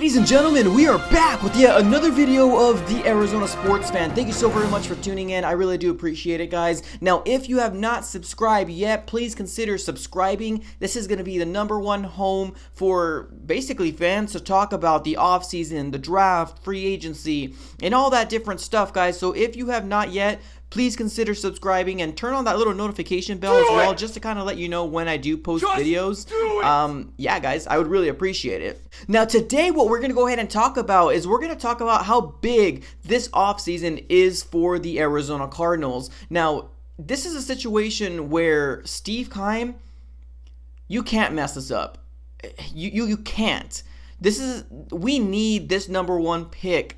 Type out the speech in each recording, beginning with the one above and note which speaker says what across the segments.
Speaker 1: Ladies and gentlemen, we are back with yet another video of the Arizona Sports Fan. Thank you so very much for tuning in. I really do appreciate it, guys. Now, if you have not subscribed yet, please consider subscribing. This is going to be the #1 home for basically fans to talk about the offseason, the draft, free agency, and all that different stuff, guys. So if you have not yet, please consider subscribing and turn on that little notification bell as well, just to kind of let you know when I do post videos. Yeah, guys, I would really appreciate it. Now, today, what we're going to go ahead and talk about is we're going to talk about how big this offseason is for the Arizona Cardinals. Now, this is a situation where Steve Keim, you can't mess this up. You can't. We need this #1 pick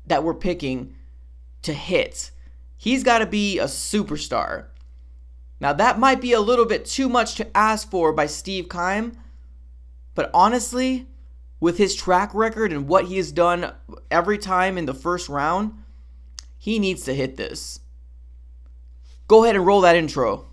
Speaker 1: that we're picking to hit. He's got to be a superstar. Now, that might be a little bit too much to ask for by Steve Keim, but honestly, with his track record and what he has done every time in the first round, he needs to hit this. Go ahead and roll that intro.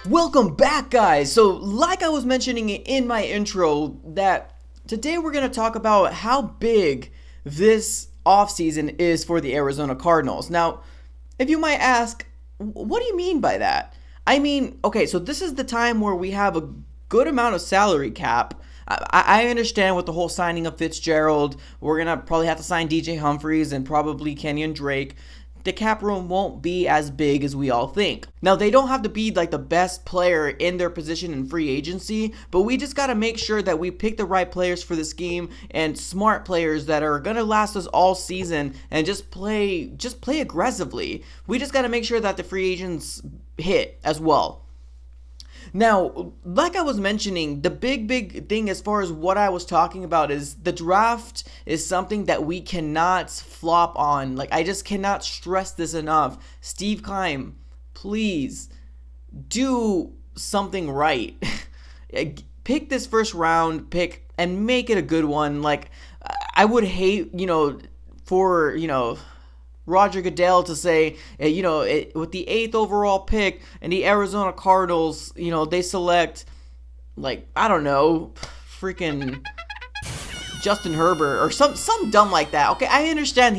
Speaker 1: Welcome back, guys. So like I was mentioning in my intro, that today we're going to talk about how big this offseason is for the Arizona Cardinals. Now, if you might ask, what do you mean by that? I mean, okay, so this is the time where we have a good amount of salary cap. I understand with the whole signing of Fitzgerald, we're going to probably have to sign DJ Humphries and probably Kenyon Drake. The cap room won't be as big as we all think. Now, they don't have to be like the best player in their position in free agency, but we just got to make sure that we pick the right players for this game and smart players that are going to last us all season and just play aggressively. We just got to make sure that the free agents hit as well. Now, like I was mentioning, the big thing as far as what I was talking about is the draft is something that we cannot flop on. Like, I just cannot stress this enough. Steve Keim, please do something right. Pick this first round pick and make it a good one. Like, I would hate, for, Roger Goodell to say, with the 8th overall pick and the Arizona Cardinals, they select, freaking Justin Herbert or some dumb like that. Okay, I understand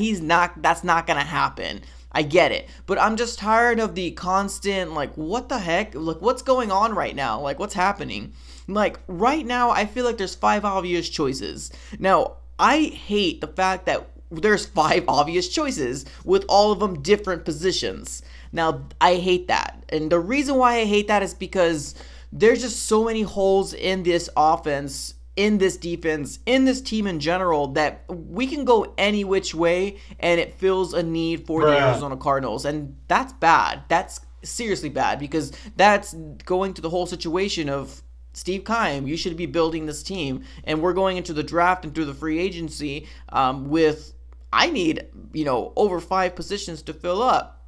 Speaker 1: that's not going to happen. I get it. But I'm just tired of the constant, what the heck? What's going on right now? What's happening? Right now, I feel like there's 5 obvious choices. Now, I hate the fact that there's 5 obvious choices with all of them different positions. Now, I hate that. And the reason why I hate that is because there's just so many holes in this offense, in this defense, in this team in general, that we can go any which way and it fills a need for the Arizona Cardinals. And that's bad. That's seriously bad, because that's going to the whole situation of Steve Keim, you should be building this team. And we're going into the draft and through the free agency with, I need, over 5 positions to fill up.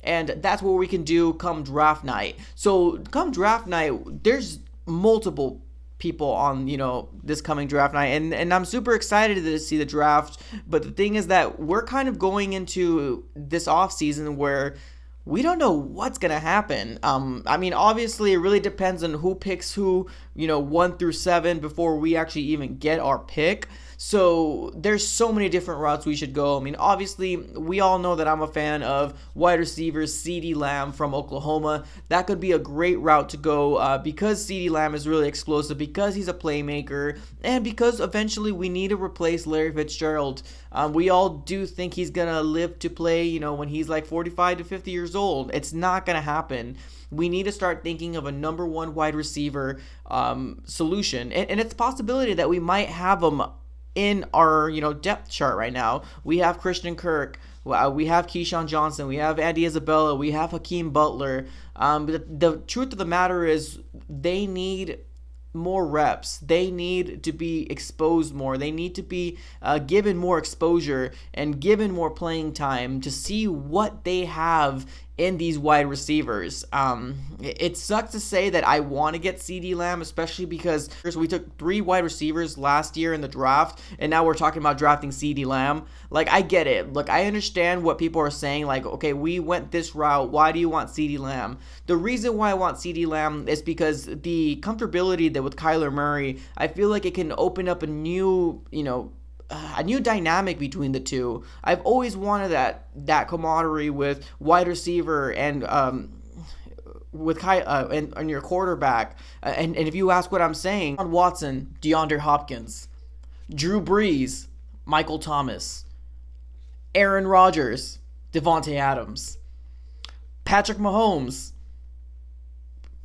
Speaker 1: And that's what we can do come draft night. So come draft night, there's multiple people on, this coming draft night. And I'm super excited to see the draft. But the thing is that we're kind of going into this offseason where we don't know what's going to happen. Obviously, it really depends on who picks who, 1 through 7 before we actually even get our pick. So there's so many different routes we should go. Obviously, we all know that I'm a fan of wide receivers, CeeDee Lamb from Oklahoma. That could be a great route to go because CeeDee Lamb is really explosive, because he's a playmaker, and because eventually we need to replace Larry Fitzgerald. We all do think he's going to live to play, when he's 45 to 50 years old. It's not going to happen. We need to start thinking of a #1 wide receiver solution. And it's a possibility that we might have him in our, depth chart right now. We have Christian Kirk, we have Keyshawn Johnson, we have Andy Isabella, we have Hakeem Butler. The truth of the matter is they need more reps. They need to be exposed more. They need to be given more exposure and given more playing time to see what they have in these wide receivers. It sucks to say that I want to get CeeDee Lamb, especially because we took 3 wide receivers last year in the draft, and now we're talking about drafting CeeDee Lamb. Like, I get it. Look, I understand what people are saying. Like, okay, we went this route. Why do you want CeeDee Lamb? The reason why I want CeeDee Lamb is because the comfortability that with Kyler Murray, I feel like it can open up a new, a new dynamic between the two. I've always wanted that camaraderie with wide receiver and with and your quarterback. And if you ask what I'm saying, Watson, DeAndre Hopkins, Drew Brees, Michael Thomas, Aaron Rodgers, Devontae Adams, Patrick Mahomes,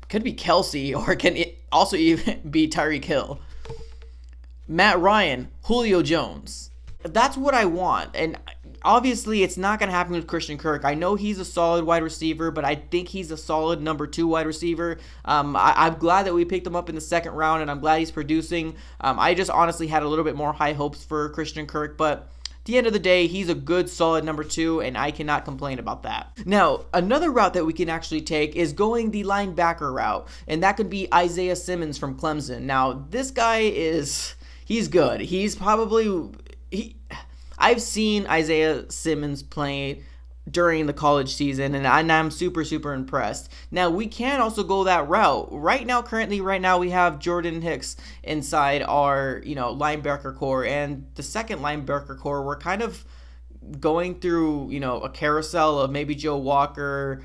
Speaker 1: could be Kelsey, or can it also even be Tyreek Hill, Matt Ryan, Julio Jones. That's what I want. And obviously, it's not going to happen with Christian Kirk. I know he's a solid wide receiver, but I think he's a solid number 2 wide receiver. I'm glad that we picked him up in the second round, and I'm glad he's producing. I just honestly had a little bit more high hopes for Christian Kirk, but at the end of the day, he's a good, solid number 2, and I cannot complain about that. Now, another route that we can actually take is going the linebacker route, and that could be Isaiah Simmons from Clemson. Now, this guy he's good. He's probably... I've seen Isaiah Simmons play during the college season, and I'm super, super impressed. Now, we can also go that route. Right now, we have Jordan Hicks inside our, linebacker core, and the second linebacker core, we're kind of going through, a carousel of maybe Joe Walker,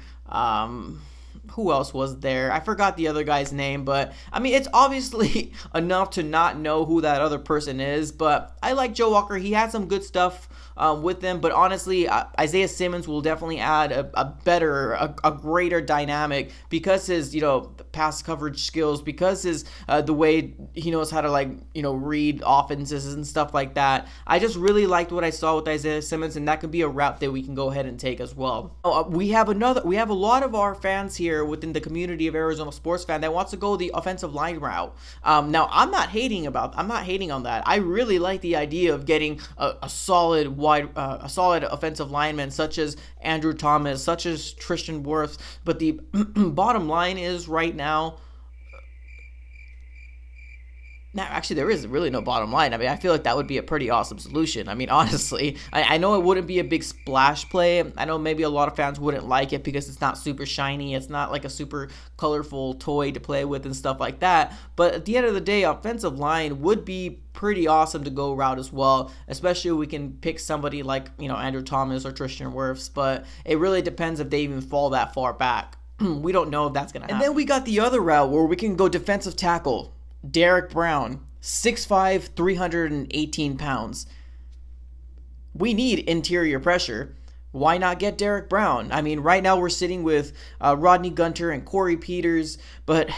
Speaker 1: who else was there? I forgot the other guy's name, but I mean, it's obviously enough to not know who that other person is, but I like Joe Walker. He had some good stuff with them, but honestly, Isaiah Simmons will definitely add a greater dynamic because his, pass coverage skills, because his, the way he knows how to read offenses and stuff like that. I just really liked what I saw with Isaiah Simmons, and that could be a route that we can go ahead and take as well. We have a lot of our fans here within the community of Arizona sports fan that wants to go the offensive line route. Now, I'm not hating on that. I really like the idea of getting a solid offensive lineman such as Andrew Thomas, such as Tristan Wirfs. But the bottom line is right now, actually, there is really no bottom line. I mean, I feel like that would be a pretty awesome solution. I mean, honestly, I know it wouldn't be a big splash play. I know maybe a lot of fans wouldn't like it because it's not super shiny. It's not like a super colorful toy to play with and stuff like that. But at the end of the day, offensive line would be pretty awesome to go route as well, especially if we can pick somebody like, Andrew Thomas or Tristan Wirfs. But it really depends if they even fall that far back. We don't know if that's going to happen. And then we got the other route where we can go defensive tackle. Derek Brown, 6'5", 318 pounds. We need interior pressure. Why not get Derek Brown? I mean, right now we're sitting with Rodney Gunter and Corey Peters, but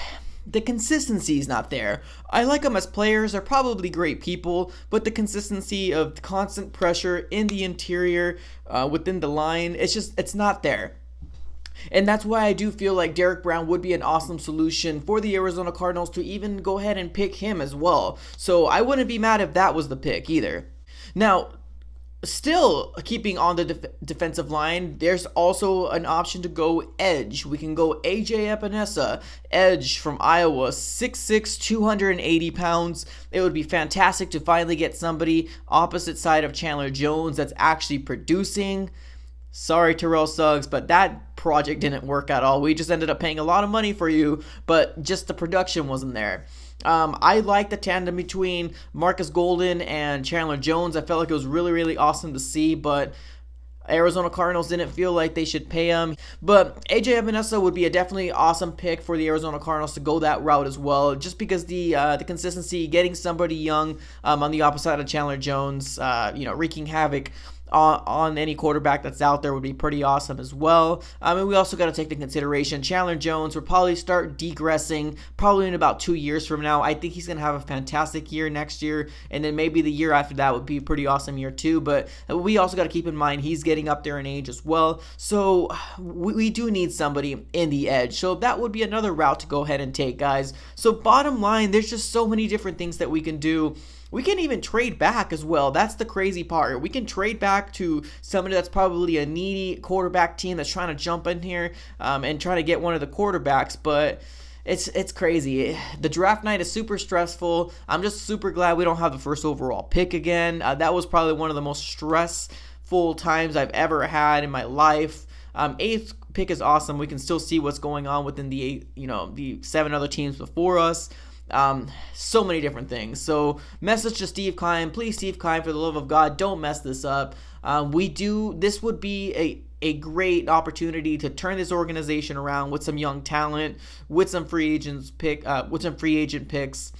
Speaker 1: the consistency is not there. I like them as players. They're probably great people, but the consistency of constant pressure in the interior within the line, it's not there. And that's why I do feel like Derek Brown would be an awesome solution for the Arizona Cardinals to even go ahead and pick him as well. So I wouldn't be mad if that was the pick either. Now, still keeping on the defensive line, there's also an option to go edge. We can go AJ Epinesa, edge from Iowa, 6'6", 280 pounds. It would be fantastic to finally get somebody opposite side of Chandler Jones that's actually producing. Sorry, Terrell Suggs, but that project didn't work at all. We just ended up paying a lot of money for you, but just the production wasn't there. I like the tandem between Marcus Golden and Chandler Jones. I felt like it was really, really awesome to see, but Arizona Cardinals didn't feel like they should pay him. But AJ Epinesa would be a definitely awesome pick for the Arizona Cardinals to go that route as well, just because the consistency, getting somebody young on the opposite side of Chandler Jones, wreaking havoc on any quarterback that's out there would be pretty awesome as well. And we also got to take into consideration Chandler Jones will probably start degressing probably in about 2 years from now. I think he's going to have a fantastic year next year, and then maybe the year after that would be a pretty awesome year too. But we also got to keep in mind he's getting up there in age as well. So we do need somebody in the edge. So that would be another route to go ahead and take, guys. So bottom line, there's just so many different things that we can do. We can even trade back as well. That's the crazy part. We can trade back to somebody that's probably a needy quarterback team that's trying to jump in here and try to get one of the quarterbacks. But it's crazy. The draft night is super stressful. I'm just super glad we don't have the first overall pick again. That was probably one of the most stressful times I've ever had in my life. Eighth pick is awesome. We can still see what's going on within the 7 other teams before us. So many different things. So message to Steve Keim, please, Steve Keim, for the love of God, don't mess this up. This would be a great opportunity to turn this organization around with some young talent, with some free agent picks.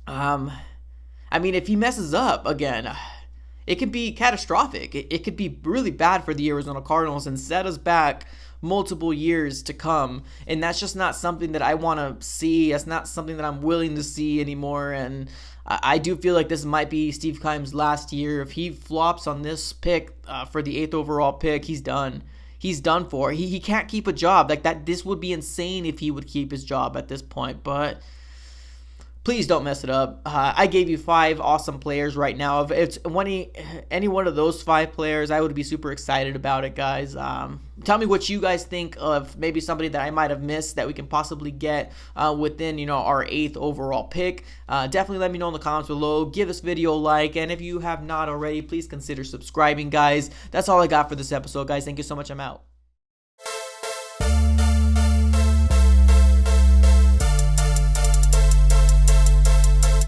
Speaker 1: If he messes up again, it could be catastrophic. It could be really bad for the Arizona Cardinals and set us back multiple years to come, and that's just not something that I want to see. That's not something that I'm willing to see anymore, and I do feel like this might be Steve Keim's last year. If he flops on this pick for the 8th overall pick, he's done. He's done for. He can't keep a job like that. This would be insane if he would keep his job at this point, but please don't mess it up. I gave you 5 awesome players right now. If it's any one of those 5 players, I would be super excited about it, guys. Tell me what you guys think of maybe somebody that I might have missed that we can possibly get within our 8th overall pick. Definitely let me know in the comments below. Give this video a like, and if you have not already, please consider subscribing, guys. That's all I got for this episode, guys. Thank you so much. I'm out.